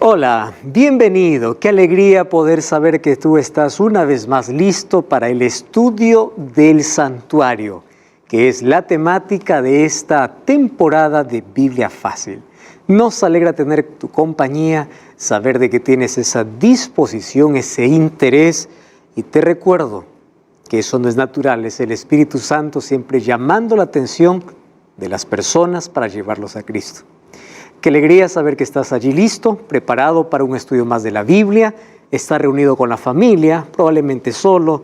Hola, bienvenido. Qué alegría poder saber que tú estás una vez más listo para el estudio del santuario, que es la temática de esta temporada de Biblia Fácil. Nos alegra tener tu compañía, saber de que tienes esa disposición, ese interés, y te recuerdo que eso no es natural, es el Espíritu Santo siempre llamando la atención de las personas para llevarlos a Cristo. Qué alegría saber que estás allí listo, preparado para un estudio más de la Biblia, estás reunido con la familia, probablemente solo,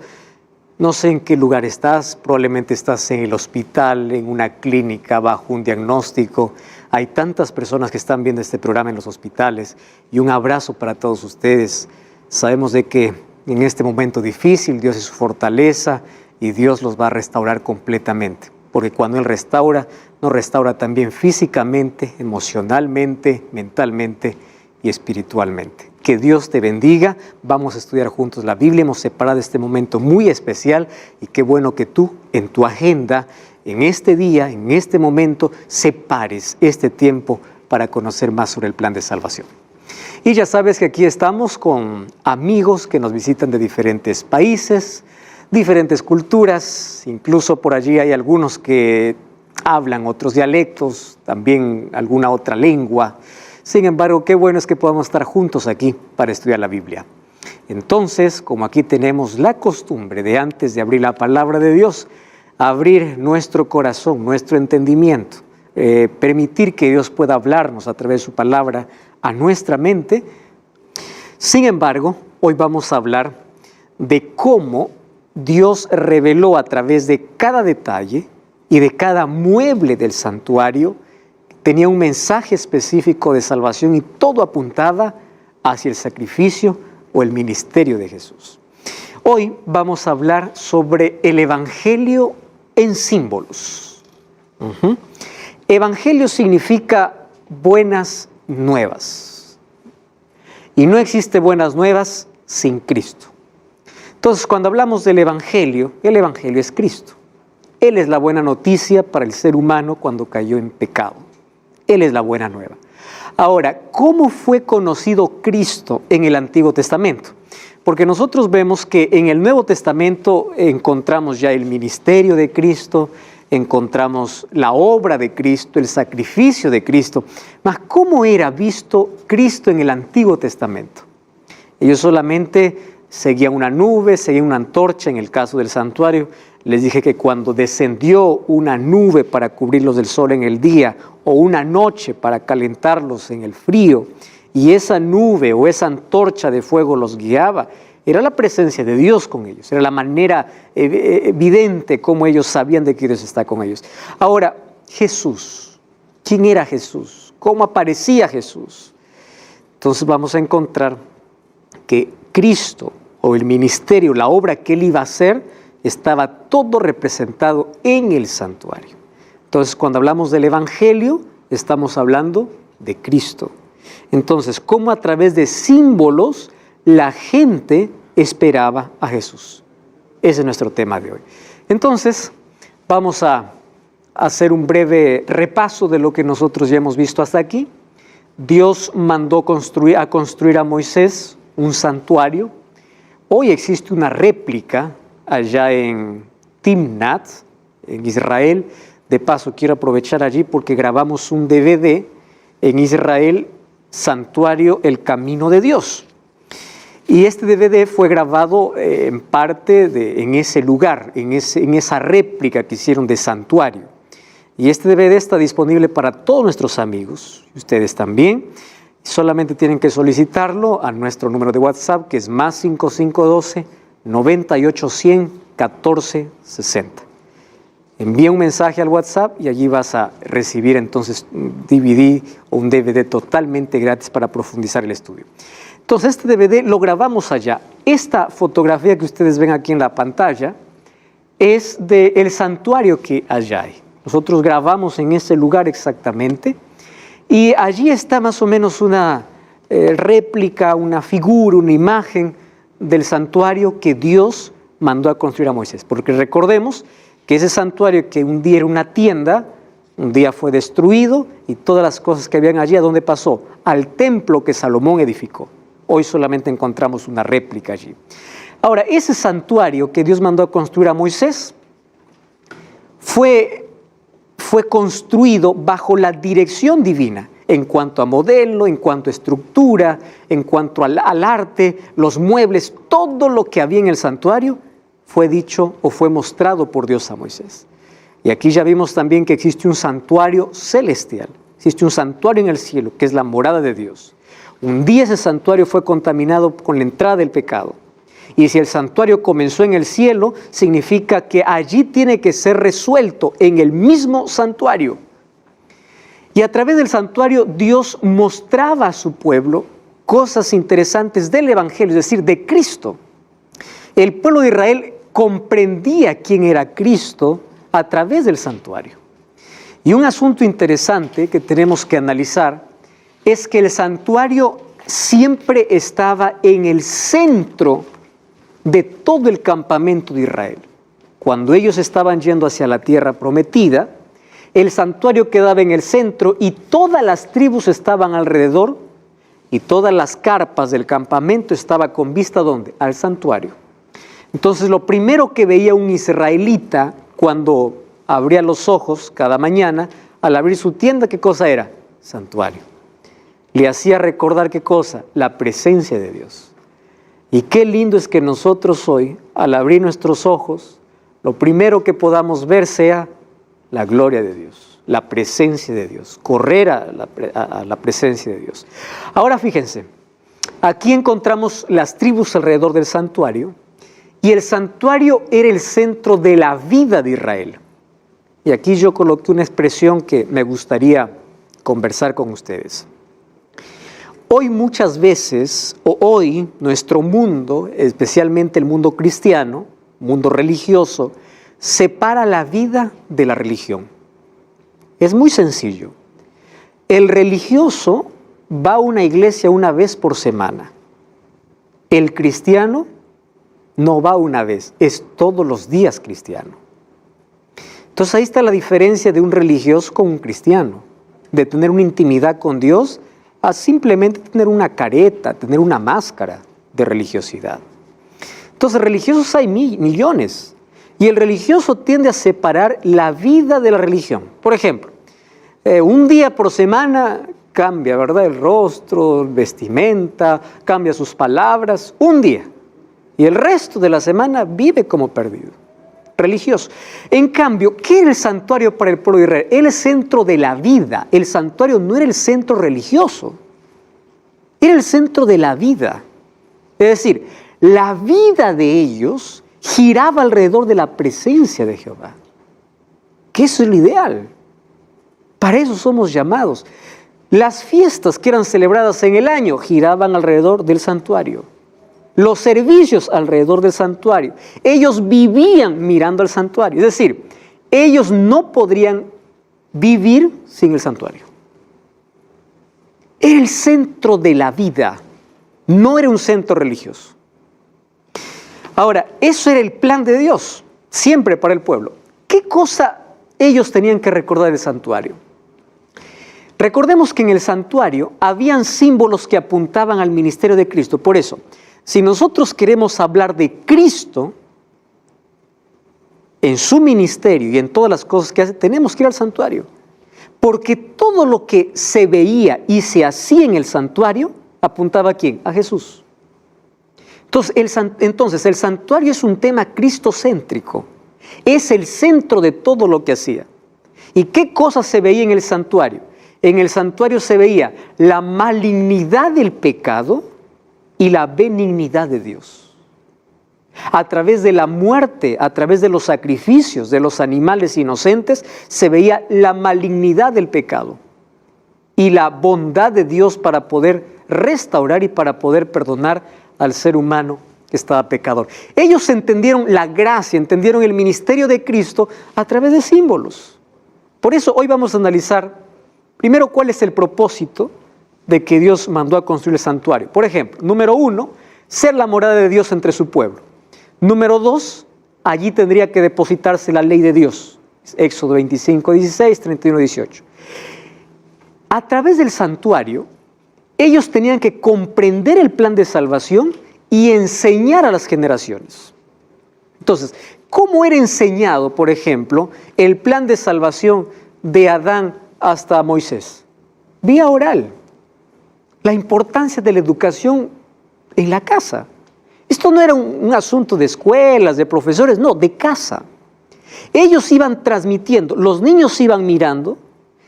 no sé en qué lugar estás, probablemente estás en el hospital, en una clínica, bajo un diagnóstico. Hay tantas personas que están viendo este programa en los hospitales y un abrazo para todos ustedes. Sabemos de que en este momento difícil Dios es su fortaleza y Dios los va a restaurar completamente. Porque cuando Él restaura, nos restaura también físicamente, emocionalmente, mentalmente y espiritualmente. Que Dios te bendiga. Vamos a estudiar juntos la Biblia. Hemos separado este momento muy especial y qué bueno que tú en tu agenda, en este día, en este momento, separes este tiempo para conocer más sobre el plan de salvación. Y ya sabes que aquí estamos con amigos que nos visitan de diferentes países, diferentes culturas, incluso por allí hay algunos que hablan otros dialectos, también alguna otra lengua. Sin embargo, qué bueno es que podamos estar juntos aquí para estudiar la Biblia. Entonces, como aquí tenemos la costumbre de antes de abrir la palabra de Dios, abrir nuestro corazón, nuestro entendimiento, permitir que Dios pueda hablarnos a través de su palabra a nuestra mente. Sin embargo, hoy vamos a hablar de cómo Dios reveló a través de cada detalle y de cada mueble del santuario, tenía un mensaje específico de salvación y todo apuntaba hacia el sacrificio o el ministerio de Jesús. Hoy vamos a hablar sobre el Evangelio en símbolos. Evangelio significa buenas nuevas. Y no existe buenas nuevas sin Cristo. Entonces, cuando hablamos del Evangelio, el Evangelio es Cristo. Él es la buena noticia para el ser humano cuando cayó en pecado. Él es la buena nueva. Ahora, ¿cómo fue conocido Cristo en el Antiguo Testamento? Porque nosotros vemos que en el Nuevo Testamento encontramos ya el ministerio de Cristo, encontramos la obra de Cristo, el sacrificio de Cristo. Mas, ¿cómo era visto Cristo en el Antiguo Testamento? Ellos solamente seguían una nube, seguían una antorcha en el caso del santuario. Les dije que cuando descendió una nube para cubrirlos del sol en el día o una noche para calentarlos en el frío, y esa nube o esa antorcha de fuego los guiaba, era la presencia de Dios con ellos, era la manera evidente como ellos sabían de que Dios está con ellos. Ahora, Jesús, ¿quién era Jesús? ¿Cómo aparecía Jesús? Entonces vamos a encontrar que Cristo o el ministerio, la obra que Él iba a hacer, estaba todo representado en el santuario. Entonces, cuando hablamos del Evangelio, estamos hablando de Cristo. Entonces, ¿cómo a través de símbolos la gente esperaba a Jesús? Ese es nuestro tema de hoy. Entonces, vamos a hacer un breve repaso de lo que nosotros ya hemos visto hasta aquí. Dios mandó construir a Moisés un santuario. Hoy existe una réplica allá en Timnat, en Israel. De paso, quiero aprovechar allí porque grabamos un DVD en Israel, Santuario El Camino de Dios. Y este DVD fue grabado en parte en ese lugar, en esa réplica que hicieron de santuario. Y este DVD está disponible para todos nuestros amigos, ustedes también. Solamente tienen que solicitarlo a nuestro número de WhatsApp, que es más 5512-98-100-1460. Envía un mensaje al WhatsApp y allí vas a recibir entonces un DVD o un DVD totalmente gratis para profundizar el estudio. Entonces este DVD lo grabamos allá. Esta fotografía que ustedes ven aquí en la pantalla es del santuario que allá hay. Nosotros grabamos en ese lugar exactamente. Y allí está más o menos una réplica, una figura, una imagen del santuario que Dios mandó a construir a Moisés. Porque recordemos que ese santuario que un día era una tienda, Un día fue destruido y todas las cosas que habían allí, ¿a dónde pasó? Al templo que Salomón edificó. Hoy solamente encontramos una réplica allí. Ahora, ese santuario que Dios mandó a construir a Moisés fue construido bajo la dirección divina en cuanto a modelo, en cuanto a estructura, en cuanto al arte, los muebles, todo lo que había en el santuario fue dicho o fue mostrado por Dios a Moisés. Y aquí ya vimos también que existe un santuario celestial, existe un santuario en el cielo, que es la morada de Dios. Un día ese santuario fue contaminado con la entrada del pecado. Y si el santuario comenzó en el cielo, significa que allí tiene que ser resuelto en el mismo santuario. Y a través del santuario Dios mostraba a su pueblo cosas interesantes del Evangelio, es decir, de Cristo. El pueblo de Israel comprendía quién era Cristo a través del santuario. Y un asunto interesante que tenemos que analizar es que el santuario siempre estaba en el centro de todo el campamento de Israel. Cuando ellos estaban yendo hacia la tierra prometida, el santuario quedaba en el centro y todas las tribus estaban alrededor y todas las carpas del campamento estaban con vista ¿dónde? Al santuario. Entonces lo primero que veía un israelita cuando abría los ojos cada mañana, al abrir su tienda, ¿qué cosa era? Santuario. Le hacía recordar ¿qué cosa? La presencia de Dios. Y qué lindo es que nosotros hoy, al abrir nuestros ojos, lo primero que podamos ver sea la gloria de Dios, la presencia de Dios, correr a la presencia de Dios. Ahora fíjense, aquí encontramos las tribus alrededor del santuario, y el santuario era el centro de la vida de Israel. Y aquí yo coloqué una expresión que me gustaría conversar con ustedes. Hoy muchas veces, o hoy nuestro mundo, especialmente el mundo cristiano, mundo religioso, separa la vida de la religión. Es muy sencillo. El religioso va a una iglesia una vez por semana. El cristiano no va una vez, es todos los días cristiano. Entonces ahí está la diferencia de un religioso con un cristiano, de tener una intimidad con Dios a simplemente tener una careta, tener una máscara de religiosidad. Entonces religiosos hay millones, y el religioso tiende a separar la vida de la religión. Por ejemplo, un día por semana cambia, ¿verdad? El rostro, vestimenta, cambia sus palabras, un día. Y el resto de la semana vive como perdido, religioso. En cambio, ¿qué era el santuario para el pueblo de Israel? Era el centro de la vida. El santuario no era el centro religioso, era el centro de la vida. Es decir, la vida de ellos giraba alrededor de la presencia de Jehová. Que eso es lo ideal. Para eso somos llamados. Las fiestas que eran celebradas en el año giraban alrededor del santuario. Los servicios alrededor del santuario. Ellos vivían mirando al santuario. Es decir, ellos no podrían vivir sin el santuario. Era el centro de la vida, no era un centro religioso. Ahora, eso era el plan de Dios, siempre para el pueblo. ¿Qué cosa ellos tenían que recordar del santuario? Recordemos que en el santuario habían símbolos que apuntaban al ministerio de Cristo. Por eso, si nosotros queremos hablar de Cristo en su ministerio y en todas las cosas que hace, tenemos que ir al santuario. Porque todo lo que se veía y se hacía en el santuario apuntaba ¿a quién? A Jesús. Entonces el santuario es un tema cristocéntrico. Es el centro de todo lo que hacía. ¿Y qué cosas se veía en el santuario? En el santuario se veía la malignidad del pecado y la benignidad de Dios. A través de la muerte, a través de los sacrificios de los animales inocentes, se veía la malignidad del pecado y la bondad de Dios para poder restaurar y para poder perdonar al ser humano que estaba pecador. Ellos entendieron la gracia, entendieron el ministerio de Cristo a través de símbolos. Por eso hoy vamos a analizar primero cuál es el propósito de que Dios mandó a construir el santuario. Por ejemplo, número 1, ser la morada de Dios entre su pueblo. Número 2, allí tendría que depositarse la ley de Dios. Éxodo 25, 16, 31, 18. A través del santuario, ellos tenían que comprender el plan de salvación y enseñar a las generaciones. Entonces, ¿cómo era enseñado, por ejemplo, el plan de salvación de Adán hasta Moisés? Vía oral. La importancia de la educación en la casa. Esto no era un asunto de escuelas, de profesores, no, de casa. Ellos iban transmitiendo, los niños iban mirando,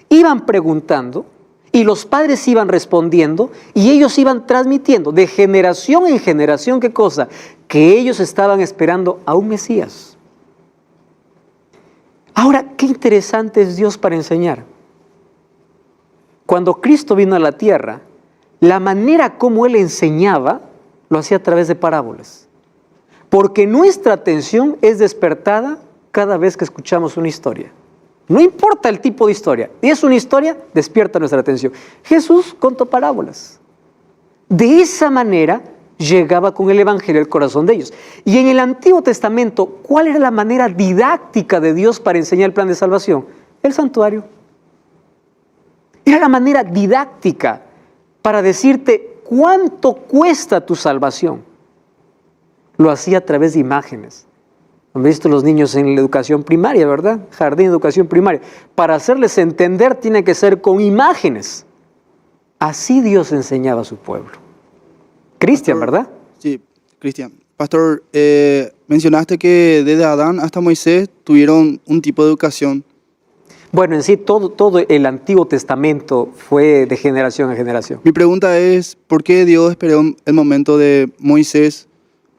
iban preguntando, y los padres iban respondiendo, y ellos iban transmitiendo de generación en generación, ¿qué cosa? Que ellos estaban esperando a un Mesías. Ahora, qué interesante es Dios para enseñar. Cuando Cristo vino a la tierra, la manera como Él enseñaba, lo hacía a través de parábolas. Porque nuestra atención es despertada cada vez que escuchamos una historia. No importa el tipo de historia. Si es una historia, despierta nuestra atención. Jesús contó parábolas. De esa manera llegaba con el Evangelio al corazón de ellos. Y en el Antiguo Testamento, ¿cuál era la manera didáctica de Dios para enseñar el plan de salvación? El santuario. Era la manera didáctica para decirte cuánto cuesta tu salvación. Lo hacía a través de imágenes. Han visto los niños en la educación primaria, ¿verdad? Jardín de educación primaria. Para hacerles entender tiene que ser con imágenes. Así Dios enseñaba a su pueblo. Cristian, ¿verdad? Sí, Cristian. Pastor, mencionaste que desde Adán hasta Moisés tuvieron un tipo de educación. Bueno, en sí todo el Antiguo Testamento fue de generación en generación. Mi pregunta es, ¿por qué Dios esperó el momento de Moisés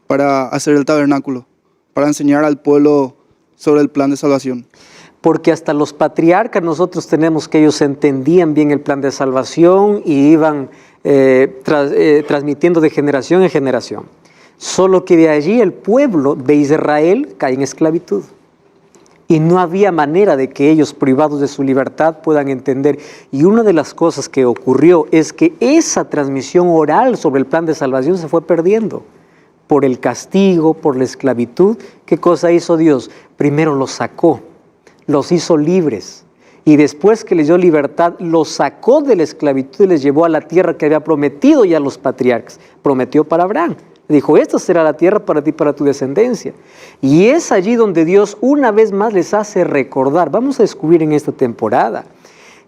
para hacer el tabernáculo? Para enseñar al pueblo sobre el plan de salvación. Porque hasta los patriarcas nosotros tenemos que ellos entendían bien el plan de salvación y iban transmitiendo de generación en generación. Solo que de allí el pueblo de Israel cae en esclavitud. Y no había manera de que ellos, privados de su libertad, puedan entender. Y una de las cosas que ocurrió es que esa transmisión oral sobre el plan de salvación se fue perdiendo. Por el castigo, por la esclavitud. ¿Qué cosa hizo Dios? Primero los sacó, los hizo libres. Y después que les dio libertad, los sacó de la esclavitud y les llevó a la tierra que había prometido ya a los patriarcas. Prometió para Abraham. Dijo, esta será la tierra para ti, para tu descendencia. Y es allí donde Dios una vez más les hace recordar. Vamos a descubrir en esta temporada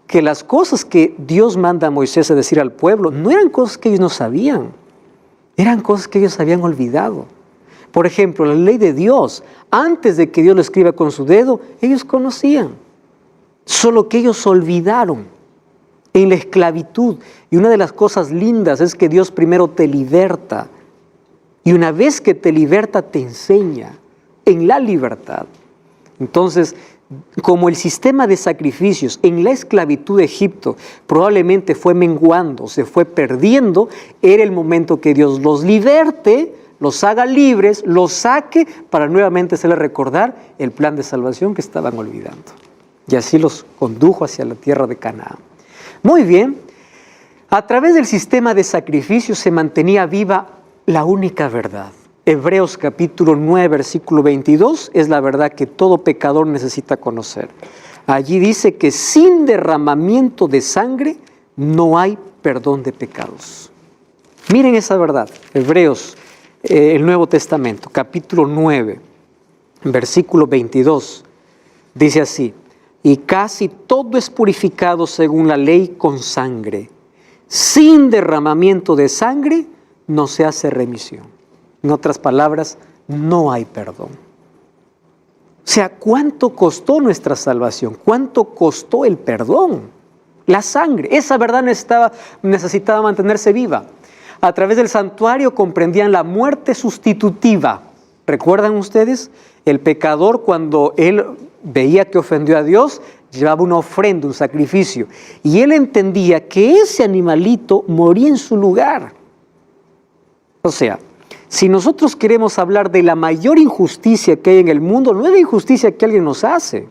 que las cosas que Dios manda a Moisés a decir al pueblo no eran cosas que ellos no sabían. Eran cosas que ellos habían olvidado. Por ejemplo, la ley de Dios, antes de que Dios lo escriba con su dedo, ellos conocían. Solo que ellos olvidaron en la esclavitud. Y una de las cosas lindas es que Dios primero te liberta. Y una vez que te liberta, te enseña en la libertad. Entonces, como el sistema de sacrificios en la esclavitud de Egipto probablemente fue menguando, se fue perdiendo, era el momento que Dios los liberte, los haga libres, los saque para nuevamente hacerles recordar el plan de salvación que estaban olvidando. Y así los condujo hacia la tierra de Canaán. Muy bien, a través del sistema de sacrificios se mantenía viva la única verdad. Hebreos capítulo 9, versículo 22, es la verdad que todo pecador necesita conocer. Allí dice que sin derramamiento de sangre no hay perdón de pecados. Miren esa verdad, Hebreos, el Nuevo Testamento, capítulo 9, versículo 22, dice así, y casi todo es purificado según la ley con sangre. Sin derramamiento de sangre no se hace remisión. En otras palabras, no hay perdón. O sea, ¿cuánto costó nuestra salvación? ¿Cuánto costó el perdón? La sangre. Esa verdad necesitaba mantenerse viva. A través del santuario comprendían la muerte sustitutiva. ¿Recuerdan ustedes? El pecador, cuando él veía que ofendió a Dios, llevaba una ofrenda, un sacrificio. Y él entendía que ese animalito moría en su lugar. O sea, si nosotros queremos hablar de la mayor injusticia que hay en el mundo, no es la injusticia que alguien nos hace.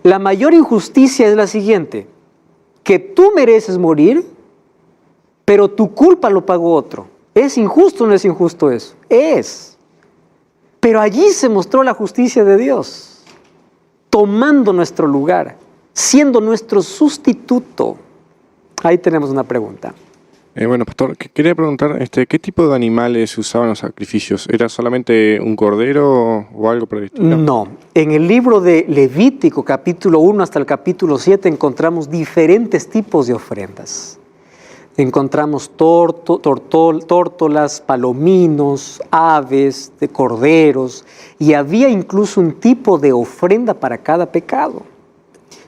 La mayor injusticia es la siguiente, que tú mereces morir, pero tu culpa lo pagó otro. ¿Es injusto o no es injusto eso? Es. Pero allí se mostró la justicia de Dios. tomando nuestro lugar, siendo nuestro sustituto. Ahí tenemos una pregunta. Bueno, pastor, quería preguntar, ¿qué tipo de animales se usaban en los sacrificios? ¿Era solamente un cordero o algo por el estilo? No, en el libro de Levítico, capítulo 1 hasta el capítulo 7, encontramos diferentes tipos de ofrendas. Encontramos tórtolas, palominos, aves, de corderos, y había incluso un tipo de ofrenda para cada pecado.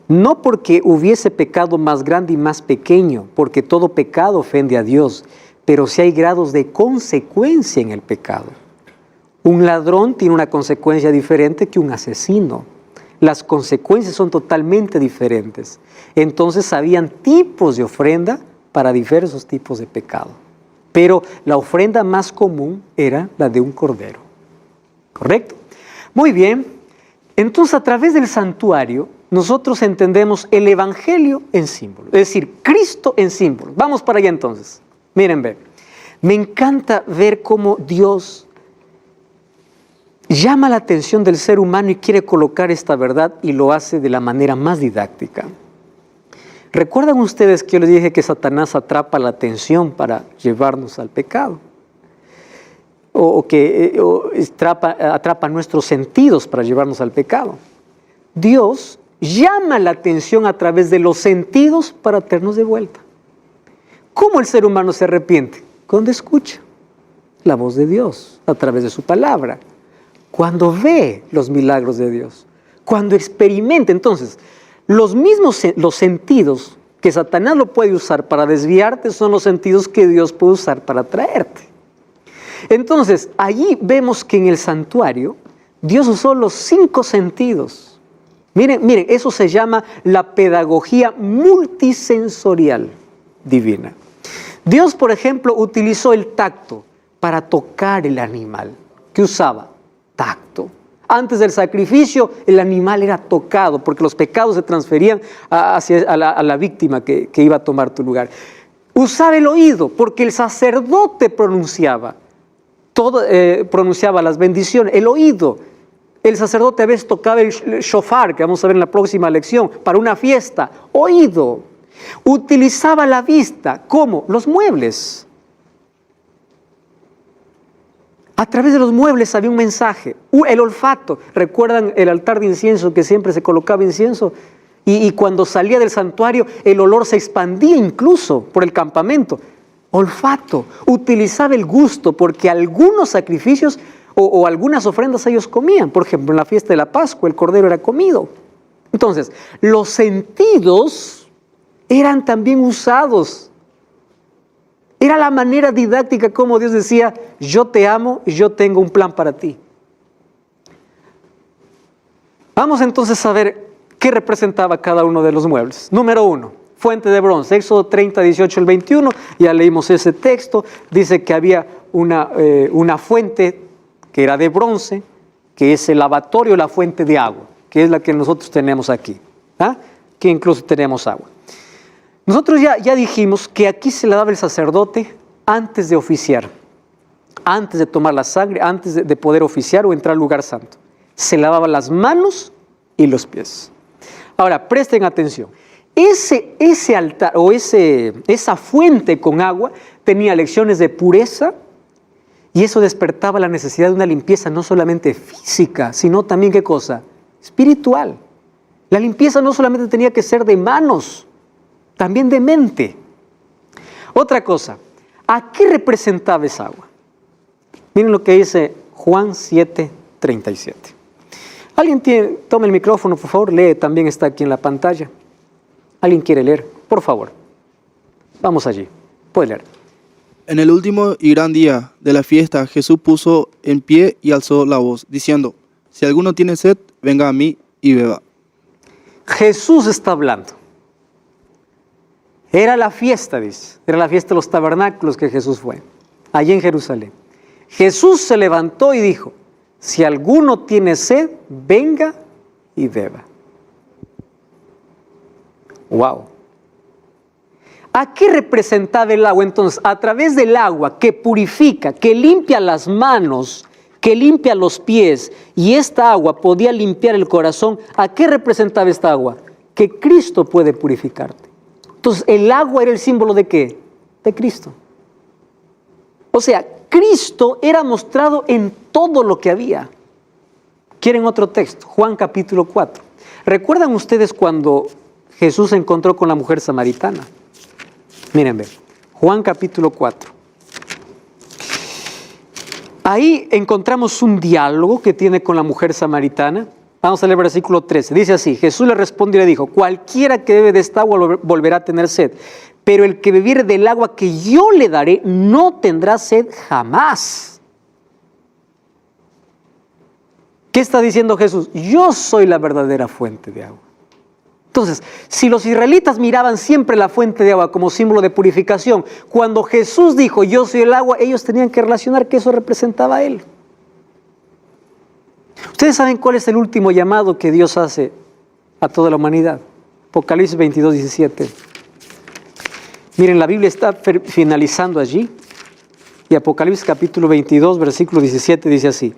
No porque hubiese pecado más grande y más pequeño, porque todo pecado ofende a Dios, pero sí hay grados de consecuencia en el pecado. Un ladrón tiene una consecuencia diferente que un asesino. Las consecuencias son totalmente diferentes. Entonces habían tipos de ofrenda para diversos tipos de pecado. Pero la ofrenda más común era la de un cordero. ¿Correcto? Muy bien. Entonces, a través del santuario, nosotros entendemos el Evangelio en símbolo, es decir, Cristo en símbolo. Vamos para allá entonces. Miren, ve. Me encanta ver cómo Dios llama la atención del ser humano y quiere colocar esta verdad y lo hace de la manera más didáctica. ¿Recuerdan ustedes que yo les dije que Satanás atrapa la atención para llevarnos al pecado? O que atrapa nuestros sentidos para llevarnos al pecado. Dios llama la atención a través de los sentidos para traernos de vuelta. ¿Cómo el ser humano se arrepiente? Cuando escucha la voz de Dios a través de su palabra. Cuando ve los milagros de Dios. Cuando experimenta. Entonces, los sentidos que Satanás lo puede usar para desviarte son los sentidos que Dios puede usar para traerte. Entonces, allí vemos que en el santuario Dios usó los 5 sentidos. Miren, eso se llama la pedagogía multisensorial divina. Dios, por ejemplo, utilizó el tacto para tocar el animal. ¿Qué usaba? Tacto. Antes del sacrificio, el animal era tocado porque los pecados se transferían a la víctima que iba a tomar tu lugar. Usaba el oído porque el sacerdote pronunciaba las bendiciones. El oído. El sacerdote a veces tocaba el shofar, que vamos a ver en la próxima lección, para una fiesta. Oído. Utilizaba la vista. ¿Cómo? Los muebles. A través de los muebles había un mensaje. El olfato. ¿Recuerdan el altar de incienso que siempre se colocaba incienso? Y cuando salía del santuario, el olor se expandía incluso por el campamento. Olfato. Utilizaba el gusto porque algunos sacrificios o algunas ofrendas ellos comían. Por ejemplo, en la fiesta de la Pascua el cordero era comido. Entonces, los sentidos eran también usados. Era la manera didáctica como Dios decía, yo te amo y yo tengo un plan para ti. Vamos entonces a ver qué representaba cada uno de los muebles. Número 1, fuente de bronce. Éxodo 30, 18 al 21, ya leímos ese texto. Dice que había una fuente que era de bronce, que es el lavatorio, la fuente de agua, que es la que nosotros tenemos aquí, que incluso tenemos agua. Nosotros ya dijimos que aquí se la daba el sacerdote antes de oficiar, antes de tomar la sangre, antes de poder oficiar o entrar al lugar santo. Se lavaba las manos y los pies. Ahora, presten atención. Ese altar o esa fuente con agua tenía lecciones de pureza y eso despertaba la necesidad de una limpieza no solamente física, sino también, ¿qué cosa? Espiritual. La limpieza no solamente tenía que ser de manos, también de mente. Otra cosa, ¿a qué representaba esa agua? Miren lo que dice Juan 7:37. ¿Alguien toma el micrófono, por favor? Lee, también está aquí en la pantalla. ¿Alguien quiere leer? Por favor. Vamos allí. Puede leer. En el último y gran día de la fiesta, Jesús puso en pie y alzó la voz, diciendo, si alguno tiene sed, venga a mí y beba. Jesús está hablando. Era la fiesta, dice. Era la fiesta de los tabernáculos que Jesús fue, allí en Jerusalén. Jesús se levantó y dijo, si alguno tiene sed, venga y beba. ¡Wow! ¿A qué representaba el agua entonces? A través del agua que purifica, que limpia las manos, que que limpia los pies, y esta agua podía limpiar el corazón. ¿A qué representaba esta agua? Que Cristo puede purificarte. Entonces, el agua era el símbolo ¿de qué? De Cristo. O sea, Cristo era mostrado en todo lo que había. ¿Quieren otro texto? Juan capítulo 4. ¿Recuerdan ustedes cuando Jesús se encontró con la mujer samaritana? Miren, Juan capítulo 4. Ahí encontramos un diálogo que tiene con la mujer samaritana. Vamos a leer el versículo 13. Dice así: Jesús le respondió y le dijo: cualquiera que bebe de esta agua volverá a tener sed, pero el que bebiere del agua que yo le daré no tendrá sed jamás. ¿Qué está diciendo Jesús? Yo soy la verdadera fuente de agua. Entonces, si los israelitas miraban siempre la fuente de agua como símbolo de purificación, cuando Jesús dijo yo soy el agua, ellos tenían que relacionar que eso representaba a Él. ¿Ustedes saben cuál es el último llamado que Dios hace a toda la humanidad? Apocalipsis 22, 17. Miren, la Biblia está finalizando allí, y Apocalipsis capítulo 22, versículo 17 dice así: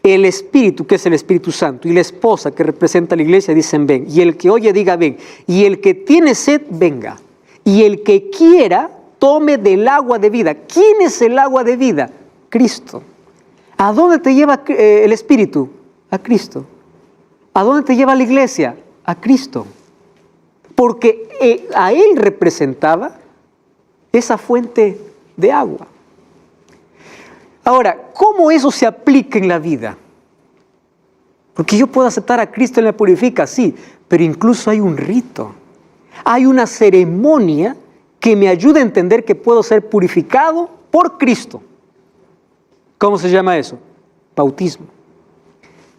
el Espíritu, que es el Espíritu Santo, y la esposa, que representa a la iglesia, dicen ven. Y el que oye diga ven. Y el que tiene sed, venga. Y el que quiera, tome del agua de vida. ¿Quién es el agua de vida? Cristo. ¿A dónde te lleva el Espíritu? A Cristo. ¿A dónde te lleva la iglesia? A Cristo. Porque a Él representaba esa fuente de agua. Ahora, ¿cómo eso se aplica en la vida? Porque yo puedo aceptar a Cristo, Él me purifica, sí, pero incluso hay un rito, hay una ceremonia que me ayuda a entender que puedo ser purificado por Cristo. ¿Cómo se llama eso? Bautismo.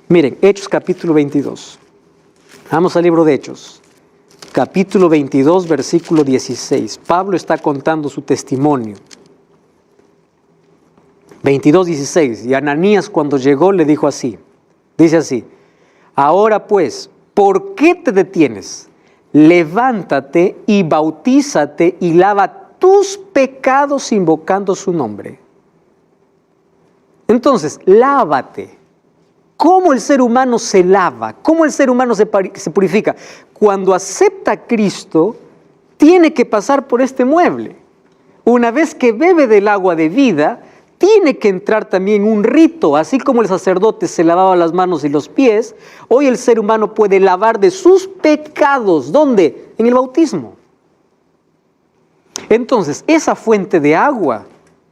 Miren, Hechos capítulo 22. Vamos al libro de Hechos. Capítulo 22, versículo 16. Pablo está contando su testimonio. 22, 16. Y Ananías, cuando llegó, le dijo así. Dice así: ahora pues, ¿por qué te detienes? Levántate y bautízate y lava tus pecados invocando su nombre. Entonces, lávate. ¿Cómo el ser humano se lava? ¿Cómo el ser humano se purifica? Cuando acepta a Cristo, tiene que pasar por este mueble. Una vez que bebe del agua de vida, tiene que entrar también un rito. Así como el sacerdote se lavaba las manos y los pies, hoy el ser humano puede lavar de sus pecados. ¿Dónde? En el bautismo. Entonces, esa fuente de agua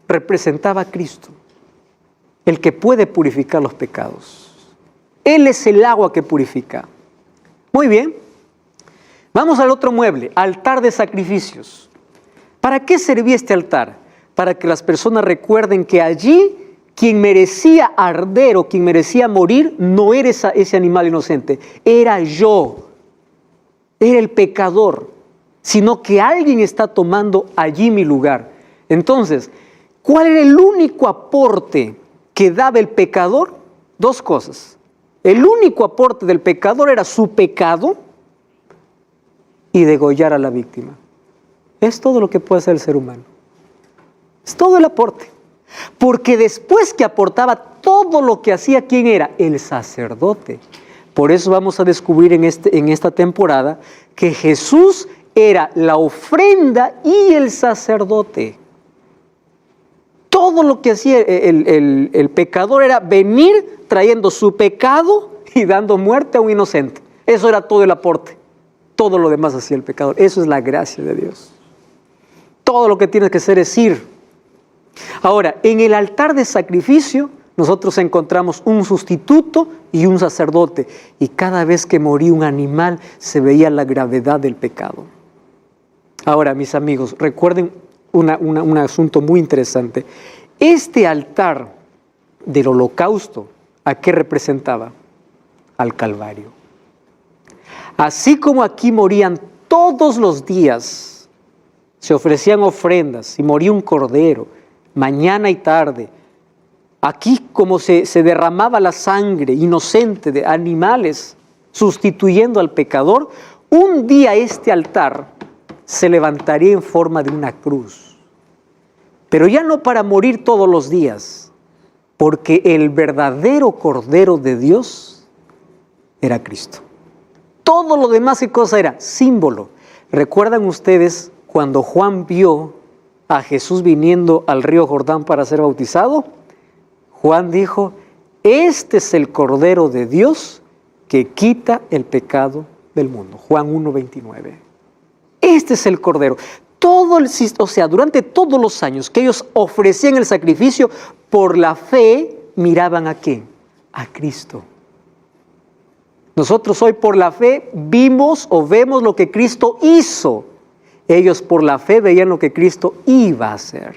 representaba a Cristo, el que puede purificar los pecados. Él es el agua que purifica. Muy bien. Vamos al otro mueble, altar de sacrificios. ¿Para qué servía este altar? Para que las personas recuerden que allí quien merecía arder o quien merecía morir no era ese animal inocente, era yo, era el pecador, sino que alguien está tomando allí mi lugar. Entonces, ¿cuál era el único aporte que daba el pecador? Dos cosas. El único aporte del pecador era su pecado y degollar a la víctima. Es todo lo que puede hacer el ser humano. Es todo el aporte. Porque después que aportaba todo lo que hacía, ¿quién era? El sacerdote. Por eso vamos a descubrir en esta temporada que Jesús era la ofrenda y el sacerdote. Todo lo que hacía el pecador era venir trayendo su pecado y dando muerte a un inocente. Eso era todo el aporte. Todo lo demás hacía el pecador. Eso es la gracia de Dios. Todo lo que tienes que hacer es ir. Ahora, en el altar de sacrificio, nosotros encontramos un sustituto y un sacerdote. Y cada vez que moría un animal, se veía la gravedad del pecado. Ahora, mis amigos, recuerden un asunto muy interesante. Este altar del holocausto, ¿a qué representaba? Al Calvario. Así como aquí morían todos los días, se ofrecían ofrendas y moría un cordero, mañana y tarde. Aquí como se derramaba la sangre inocente de animales, sustituyendo al pecador, un día este altar se levantaría en forma de una cruz. Pero ya no para morir todos los días, porque el verdadero Cordero de Dios era Cristo. Todo lo demás, ¿qué cosa era? Símbolo. ¿Recuerdan ustedes cuando Juan vio a Jesús viniendo al río Jordán para ser bautizado? Juan dijo, este es el Cordero de Dios que quita el pecado del mundo. Juan 1:29. Este es el Cordero. Durante todos los años que ellos ofrecían el sacrificio, por la fe miraban ¿a quién? A Cristo. Nosotros hoy por la fe vemos lo que Cristo hizo. Ellos por la fe veían lo que Cristo iba a hacer.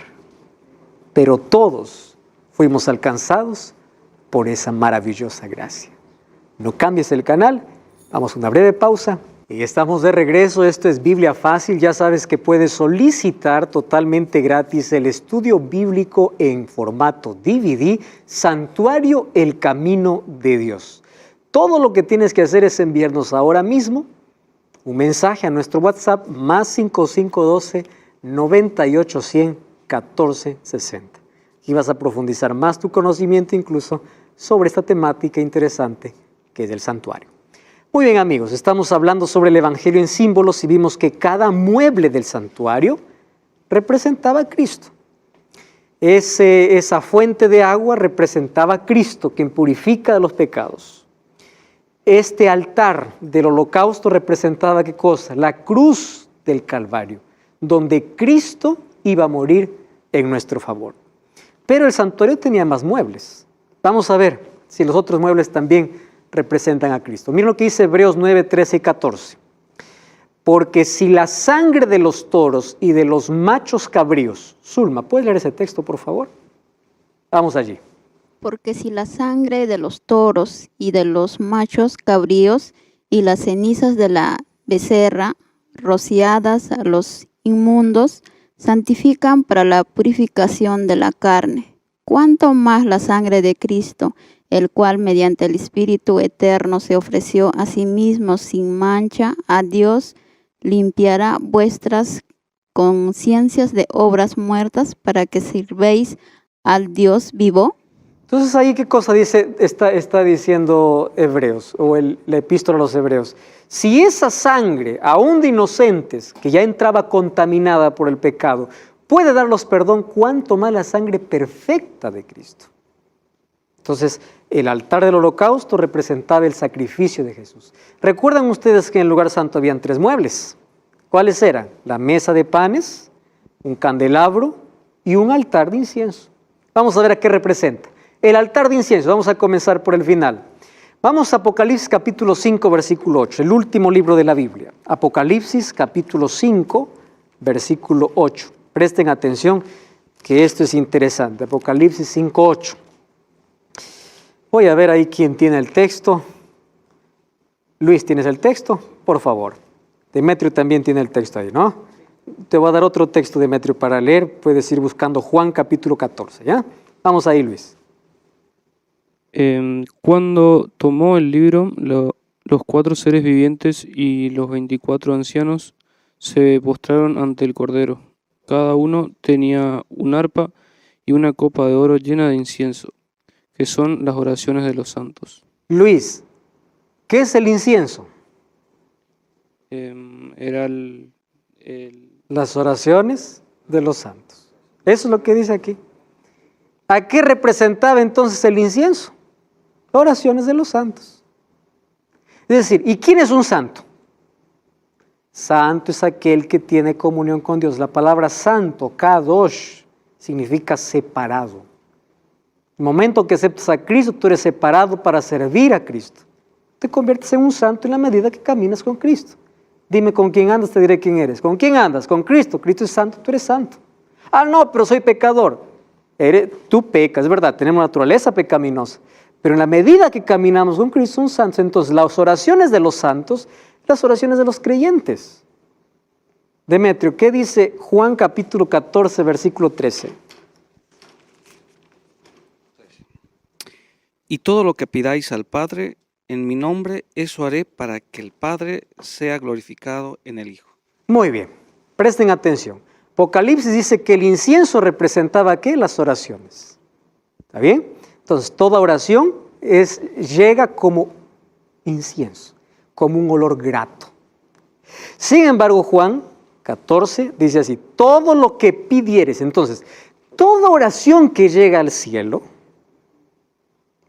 Pero todos fuimos alcanzados por esa maravillosa gracia. No cambies el canal, vamos a una breve pausa y estamos de regreso. Esto es Biblia Fácil. Ya sabes que puedes solicitar totalmente gratis el estudio bíblico en formato DVD, Santuario El Camino de Dios. Todo lo que tienes que hacer es enviarnos ahora mismo un mensaje a nuestro WhatsApp más 5512 9810 1460. Y vas a profundizar más tu conocimiento incluso sobre esta temática interesante que es el santuario. Muy bien amigos, estamos hablando sobre el Evangelio en símbolos y vimos que cada mueble del santuario representaba a Cristo. Esa fuente de agua representaba a Cristo, quien purifica de los pecados. Este altar del holocausto representaba ¿qué cosa? La cruz del Calvario, donde Cristo iba a morir en nuestro favor. Pero el santuario tenía más muebles. Vamos a ver si los otros muebles también representan a Cristo. Miren lo que dice Hebreos 9, 13 y 14. Porque si la sangre de los toros y de los machos cabríos... Zulma, ¿puedes leer ese texto, por favor? Vamos allí. Porque si la sangre de los toros y de los machos cabríos y las cenizas de la becerra, rociadas a los inmundos, santifican para la purificación de la carne, ¿cuánto más la sangre de Cristo, el cual mediante el Espíritu eterno se ofreció a sí mismo sin mancha a Dios, limpiará vuestras conciencias de obras muertas para que sirvéis al Dios vivo? Entonces ahí qué cosa está diciendo Hebreos, o la epístola a los Hebreos. Si esa sangre, aún de inocentes, que ya entraba contaminada por el pecado, puede darlos perdón, ¿cuánto más la sangre perfecta de Cristo? Entonces, el altar del holocausto representaba el sacrificio de Jesús. ¿Recuerdan ustedes que en el lugar santo habían 3 muebles? ¿Cuáles eran? La mesa de panes, un candelabro y un altar de incienso. Vamos a ver a qué representa. El altar de incienso, vamos a comenzar por el final. Vamos a Apocalipsis capítulo 5, versículo 8, el último libro de la Biblia. Apocalipsis capítulo 5, versículo 8. Presten atención que esto es interesante. Apocalipsis 5, 8. Voy a ver ahí quién tiene el texto. Luis, ¿tienes el texto? Por favor. Demetrio también tiene el texto ahí, ¿no? Te voy a dar otro texto, Demetrio, para leer. Puedes ir buscando Juan capítulo 14, ¿ya? Vamos ahí, Luis. Cuando tomó el libro, los 4 seres vivientes y los 24 ancianos se postraron ante el Cordero. Cada uno tenía un arpa y una copa de oro llena de incienso, que son las oraciones de los santos. Luis, ¿qué es el incienso? Era las oraciones de los santos. Eso es lo que dice aquí. ¿A qué representaba entonces el incienso? Oraciones de los santos. Es decir, ¿y quién es un santo? Santo es aquel que tiene comunión con Dios. La palabra santo, kadosh, significa separado. El momento que aceptas a Cristo, tú eres separado para servir a Cristo. Te conviertes en un santo en la medida que caminas con Cristo. Dime con quién andas, te diré quién eres. ¿Con quién andas? Con Cristo. Cristo es santo, tú eres santo. Ah, no, pero soy pecador. Tú pecas, es verdad, tenemos naturaleza pecaminosa. Pero en la medida que caminamos con Cristo son santos. Entonces, las oraciones de los santos, las oraciones de los creyentes. Demetrio, ¿qué dice Juan capítulo 14, versículo 13? Y todo lo que pidáis al Padre en mi nombre, eso haré para que el Padre sea glorificado en el Hijo. Muy bien, presten atención. Apocalipsis dice que el incienso representaba ¿qué? Las oraciones. ¿Está bien? Entonces, toda oración llega como incienso, como un olor grato. Sin embargo, Juan 14 dice así, todo lo que pidieres. Entonces, toda oración que llega al cielo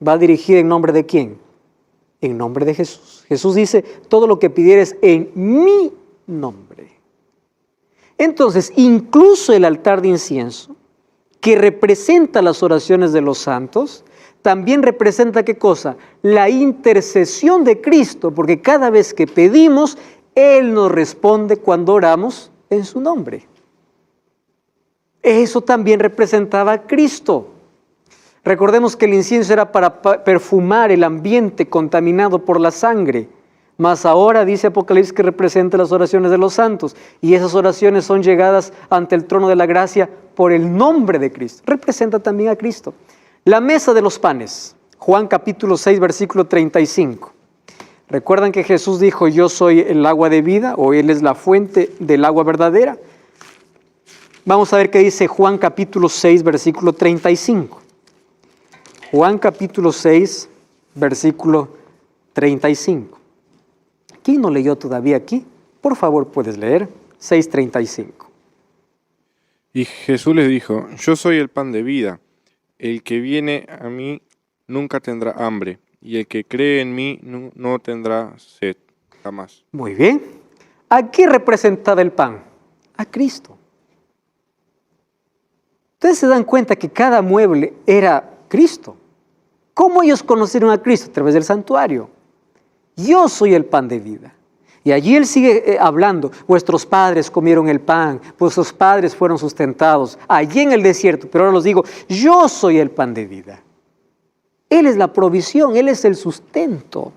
va dirigida en nombre de ¿quién? En nombre de Jesús. Jesús dice, todo lo que pidieres en mi nombre. Entonces, incluso el altar de incienso, que representa las oraciones de los santos, también representa ¿qué cosa? La intercesión de Cristo, porque cada vez que pedimos, Él nos responde cuando oramos en su nombre. Eso también representaba a Cristo. Recordemos que el incienso era para perfumar el ambiente contaminado por la sangre. Mas ahora dice Apocalipsis que representa las oraciones de los santos. Y esas oraciones son llegadas ante el trono de la gracia por el nombre de Cristo. Representa también a Cristo. La mesa de los panes. Juan capítulo 6, versículo 35. ¿Recuerdan que Jesús dijo, yo soy el agua de vida, o Él es la fuente del agua verdadera? Vamos a ver qué dice Juan capítulo 6, versículo 35. Juan capítulo 6, versículo 35. ¿Quién no leyó todavía aquí? Por favor, puedes leer. 6:35. Y Jesús les dijo, yo soy el pan de vida. El que viene a mí nunca tendrá hambre, y el que cree en mí no tendrá sed jamás. Muy bien. ¿A qué representaba el pan? A Cristo. Ustedes se dan cuenta que cada mueble era Cristo. ¿Cómo ellos conocieron a Cristo? A través del santuario. Yo soy el pan de vida. Y allí Él sigue hablando. Vuestros padres comieron el pan, vuestros padres fueron sustentados allí en el desierto. Pero ahora los digo, yo soy el pan de vida. Él es la provisión, Él es el sustento.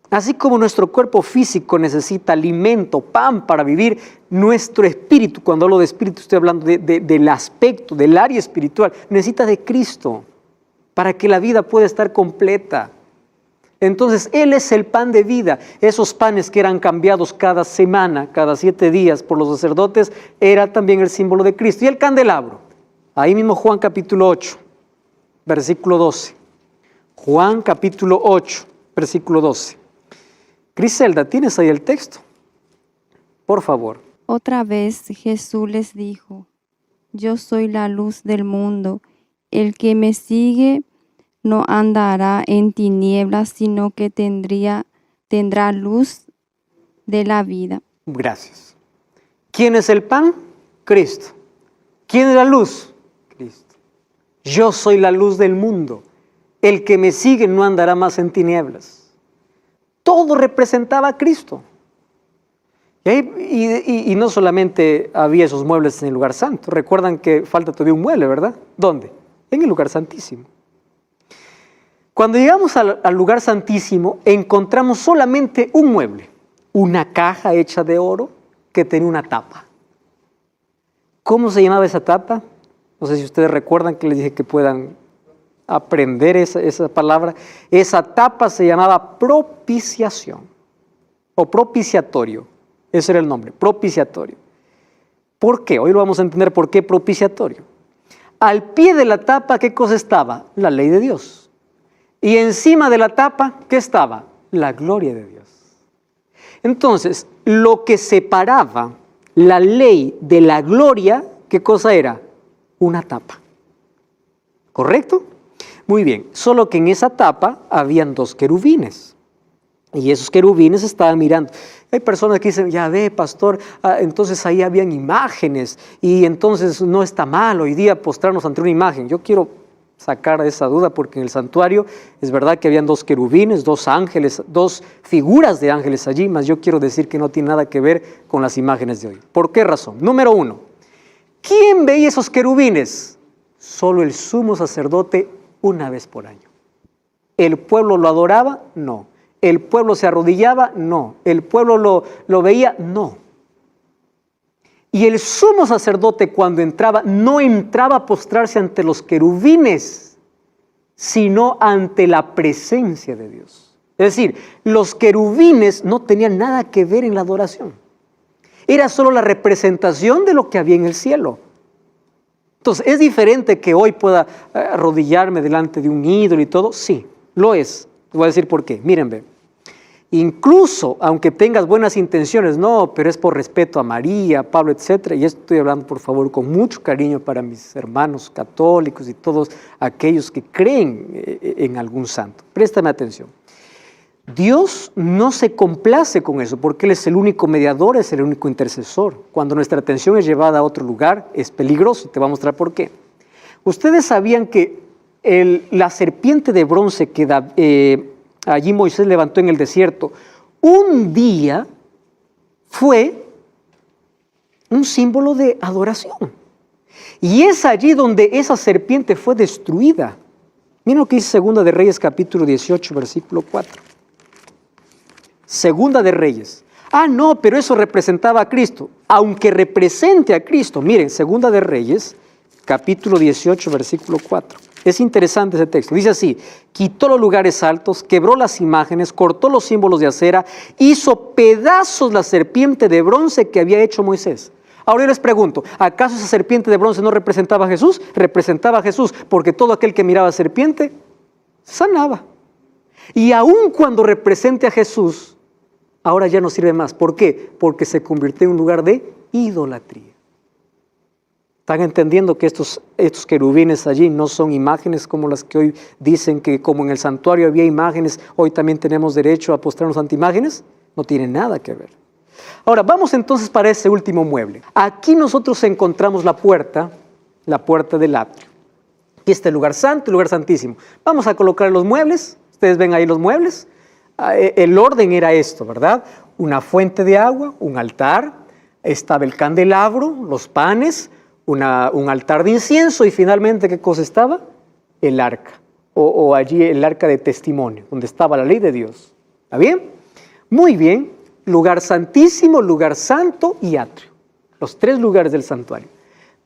Así como nuestro cuerpo físico necesita alimento, pan para vivir, nuestro espíritu, cuando hablo de espíritu estoy hablando del aspecto, del área espiritual, necesita de Cristo para que la vida pueda estar completa. Entonces, Él es el pan de vida. Esos panes que eran cambiados cada semana, cada 7 días por los sacerdotes, era también el símbolo de Cristo. Y el candelabro, ahí mismo Juan capítulo 8, versículo 12. Juan capítulo 8, versículo 12. Griselda, ¿tienes ahí el texto? Por favor. Otra vez Jesús les dijo, yo soy la luz del mundo. El que me sigue no andará en tinieblas, sino que tendrá luz de la vida. Gracias. ¿Quién es el pan? Cristo. ¿Quién es la luz? Cristo. Yo soy la luz del mundo. El que me sigue no andará más en tinieblas. Todo representaba a Cristo. Y no solamente había esos muebles en el lugar santo. Recuerdan que falta todavía un mueble, ¿verdad? ¿Dónde? En el lugar santísimo. Cuando llegamos al lugar santísimo, encontramos solamente un mueble, una caja hecha de oro que tenía una tapa. ¿Cómo se llamaba esa tapa? No sé si ustedes recuerdan que les dije que puedan aprender esa palabra. Esa tapa se llamaba propiciación o propiciatorio. Ese era el nombre, propiciatorio. ¿Por qué? Hoy lo vamos a entender por qué propiciatorio. Al pie de la tapa, ¿qué cosa estaba? La ley de Dios. Y encima de la tapa, ¿qué estaba? La gloria de Dios. Entonces, lo que separaba la ley de la gloria, ¿qué cosa era? Una tapa. ¿Correcto? Muy bien, solo que en esa tapa habían 2 querubines. Y esos querubines estaban mirando. Hay personas que dicen, ya ve, pastor, entonces ahí habían imágenes y entonces no está mal hoy día postrarnos ante una imagen. Yo quiero sacar esa duda porque en el santuario es verdad que habían 2 querubines, 2 ángeles, 2 figuras de ángeles allí, mas yo quiero decir que no tiene nada que ver con las imágenes de hoy. ¿Por qué razón? Número 1, ¿quién veía esos querubines? Solo el sumo sacerdote una vez por año. ¿El pueblo lo adoraba? No. ¿El pueblo se arrodillaba? No. ¿El pueblo lo veía? No. Y el sumo sacerdote cuando entraba, no entraba a postrarse ante los querubines, sino ante la presencia de Dios. Es decir, los querubines no tenían nada que ver en la adoración. Era solo la representación de lo que había en el cielo. Entonces, ¿es diferente que hoy pueda arrodillarme delante de un ídolo y todo? Sí, lo es. Te voy a decir por qué. Miren, ve. Incluso, aunque tengas buenas intenciones, no, pero es por respeto a María, Pablo, etcétera. Y esto estoy hablando, por favor, con mucho cariño para mis hermanos católicos y todos aquellos que creen en algún santo. Préstame atención. Dios no se complace con eso porque Él es el único mediador, es el único intercesor. Cuando nuestra atención es llevada a otro lugar, es peligroso. Te voy a mostrar por qué. Ustedes sabían que la serpiente de bronce que allí Moisés levantó en el desierto, un día fue un símbolo de adoración. Y es allí donde esa serpiente fue destruida. Miren lo que dice Segunda de Reyes, capítulo 18, versículo 4. Segunda de Reyes. Ah, no, pero eso representaba a Cristo. Aunque represente a Cristo. Miren, Segunda de Reyes, capítulo 18, versículo 4. Es interesante ese texto. Dice así: quitó los lugares altos, quebró las imágenes, cortó los símbolos de acera, hizo pedazos la serpiente de bronce que había hecho Moisés. Ahora yo les pregunto, ¿acaso esa serpiente de bronce no representaba a Jesús? Representaba a Jesús, porque todo aquel que miraba a serpiente sanaba. Y aun cuando represente a Jesús, ahora ya no sirve más. ¿Por qué? Porque se convirtió en un lugar de idolatría. ¿Están entendiendo que estos querubines allí no son imágenes como las que hoy dicen que como en el santuario había imágenes, hoy también tenemos derecho a postrarnos ante imágenes? No tiene nada que ver. Ahora, vamos entonces para ese último mueble. Aquí nosotros encontramos la puerta del atrio. Aquí está el lugar santo, el lugar santísimo. Vamos a colocar los muebles. Ustedes ven ahí los muebles. El orden era esto, ¿verdad? Una fuente de agua, un altar, estaba el candelabro, los panes, un altar de incienso y finalmente, ¿qué cosa estaba? El arca, o allí el arca de testimonio, donde estaba la ley de Dios. ¿Está bien? Muy bien. Lugar santísimo, lugar santo y atrio. Los tres lugares del santuario.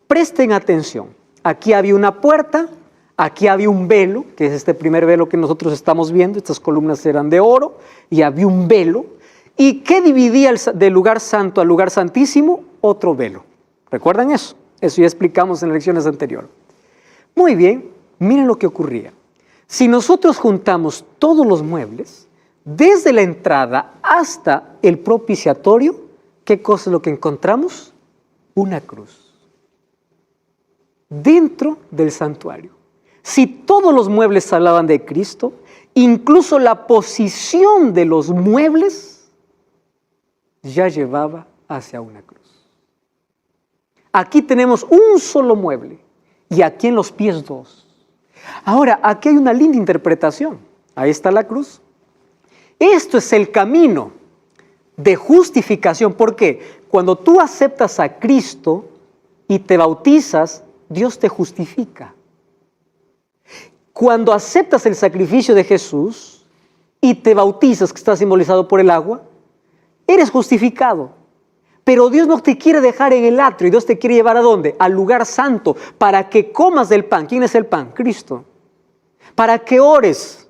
Presten atención. Aquí había una puerta, aquí había un velo, que es este primer velo que nosotros estamos viendo. Estas columnas eran de oro y había un velo. ¿Y qué dividía del lugar santo al lugar santísimo? Otro velo. ¿Recuerdan eso? Eso ya explicamos en lecciones anteriores. Muy bien, miren lo que ocurría. Si nosotros juntamos todos los muebles, desde la entrada hasta el propiciatorio, ¿qué cosa es lo que encontramos? Una cruz. Dentro del santuario. Si todos los muebles hablaban de Cristo, incluso la posición de los muebles ya llevaba hacia una cruz. Aquí tenemos un solo mueble y aquí en los pies dos. Ahora, aquí hay una linda interpretación. Ahí está la cruz. Esto es el camino de justificación. ¿Por qué? Cuando tú aceptas a Cristo y te bautizas, Dios te justifica. Cuando aceptas el sacrificio de Jesús y te bautizas, que está simbolizado por el agua, eres justificado. Pero Dios no te quiere dejar en el atrio, Dios te quiere llevar ¿a dónde? Al lugar santo, para que comas del pan. ¿Quién es el pan? Cristo. Para que ores,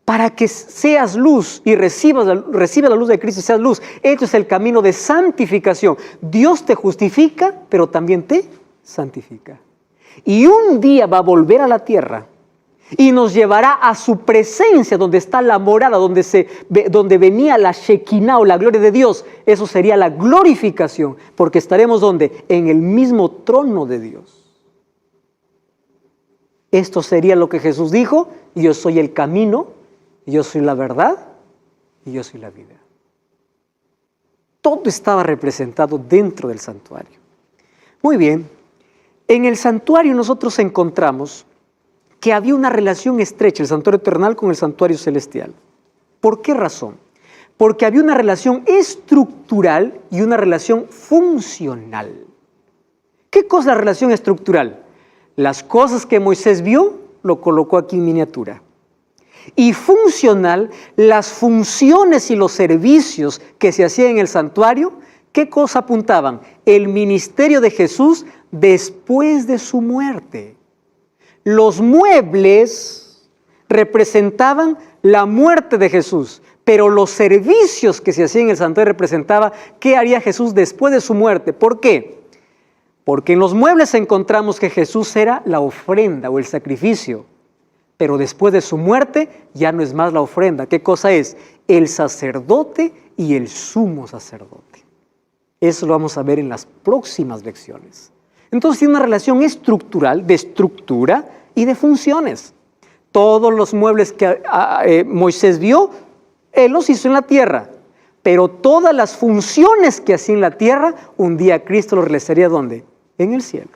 para que seas luz y recibas la luz de Cristo y seas luz. Esto es el camino de santificación. Dios te justifica, pero también te santifica. Y un día va a volver a la tierra y nos llevará a su presencia, donde está la morada, donde venía la Shekinah o la gloria de Dios. Eso sería la glorificación, porque estaremos ¿dónde? En el mismo trono de Dios. Esto sería lo que Jesús dijo: yo soy el camino, yo soy la verdad y yo soy la vida. Todo estaba representado dentro del santuario. Muy bien, en el santuario nosotros encontramos que había una relación estrecha, el santuario terrenal con el santuario celestial. ¿Por qué razón? Porque había una relación estructural y una relación funcional. ¿Qué cosa es la relación estructural? Las cosas que Moisés vio, lo colocó aquí en miniatura. Y funcional, las funciones y los servicios que se hacían en el santuario, ¿qué cosa apuntaban? El ministerio de Jesús después de su muerte. Los muebles representaban la muerte de Jesús, pero los servicios que se hacían en el santuario representaban qué haría Jesús después de su muerte. ¿Por qué? Porque en los muebles encontramos que Jesús era la ofrenda o el sacrificio, pero después de su muerte ya no es más la ofrenda. ¿Qué cosa es? El sacerdote y el sumo sacerdote. Eso lo vamos a ver en las próximas lecciones. Entonces tiene una relación estructural, de estructura y de funciones. Todos los muebles que Moisés vio, él los hizo en la tierra. Pero todas las funciones que hacía en la tierra, un día Cristo los realizaría ¿dónde? En el cielo.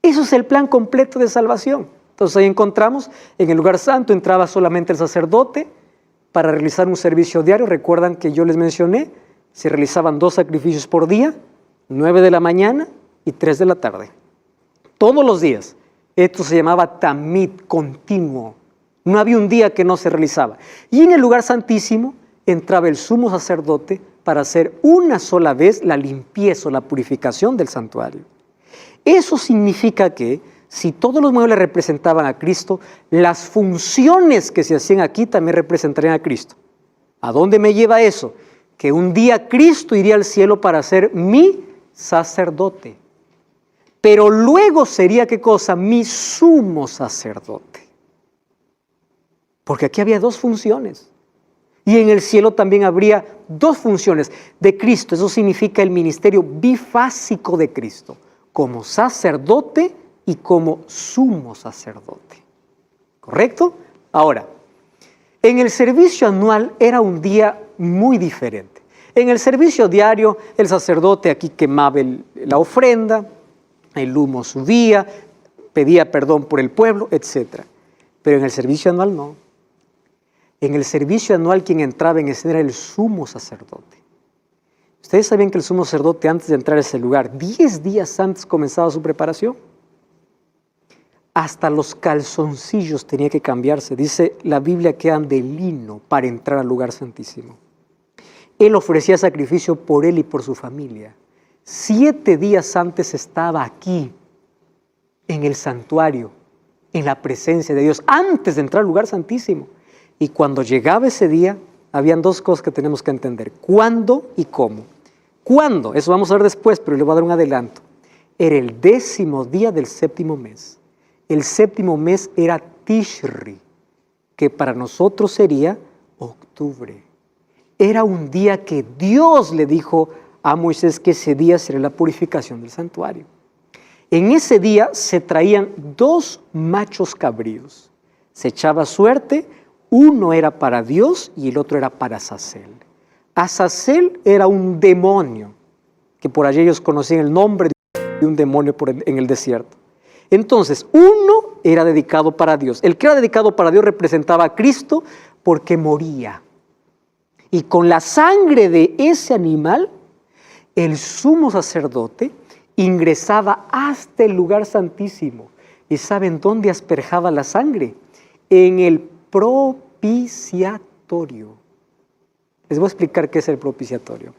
Eso es el plan completo de salvación. Entonces ahí encontramos, en el lugar santo entraba solamente el sacerdote para realizar un servicio diario. Recuerdan que yo les mencioné, se realizaban 2 sacrificios por día, 9 de la mañana y 3 de la tarde. Todos los días. Esto se llamaba tamid, continuo. No había un día que no se realizaba. Y en el lugar santísimo entraba el sumo sacerdote para hacer una sola vez la limpieza o la purificación del santuario. Eso significa que si todos los muebles representaban a Cristo, las funciones que se hacían aquí también representarían a Cristo. ¿A dónde me lleva eso? Que un día Cristo iría al cielo para ser mi sacerdote. Pero luego sería, ¿qué cosa? Mi sumo sacerdote. Porque aquí había 2 funciones. Y en el cielo también habría 2 funciones de Cristo. Eso significa el ministerio bifásico de Cristo, como sacerdote y como sumo sacerdote. ¿Correcto? Ahora, en el servicio anual era un día muy diferente. En el servicio diario, el sacerdote aquí quemaba la ofrenda, el humo subía, pedía perdón por el pueblo, etc. Pero en el servicio anual no. En el servicio anual quien entraba en escena era el sumo sacerdote. Ustedes sabían que el sumo sacerdote antes de entrar a ese lugar, 10 días antes comenzaba su preparación. Hasta los calzoncillos tenía que cambiarse. Dice la Biblia que eran de lino para entrar al lugar santísimo. Él ofrecía sacrificio por él y por su familia. 7 días antes estaba aquí, en el santuario, en la presencia de Dios, antes de entrar al lugar santísimo. Y cuando llegaba ese día, habían 2 cosas que tenemos que entender. ¿Cuándo y cómo? ¿Cuándo? Eso vamos a ver después, pero le voy a dar un adelanto. Era el 10º día del 7º mes. El 7º mes era Tishri, que para nosotros sería octubre. Era un día que Dios le dijo a Moisés que ese día sería la purificación del santuario. En ese día se traían 2 machos cabríos. Se echaba suerte. Uno era para Dios y el otro era para Azazel. Azazel era un demonio, que por allí ellos conocían el nombre de un demonio en el desierto. Entonces, uno era dedicado para Dios. El que era dedicado para Dios representaba a Cristo porque moría. Y con la sangre de ese animal, el sumo sacerdote ingresaba hasta el lugar santísimo. ¿Y saben dónde asperjaba la sangre? En el propiciatorio. Les voy a explicar qué es el propiciatorio.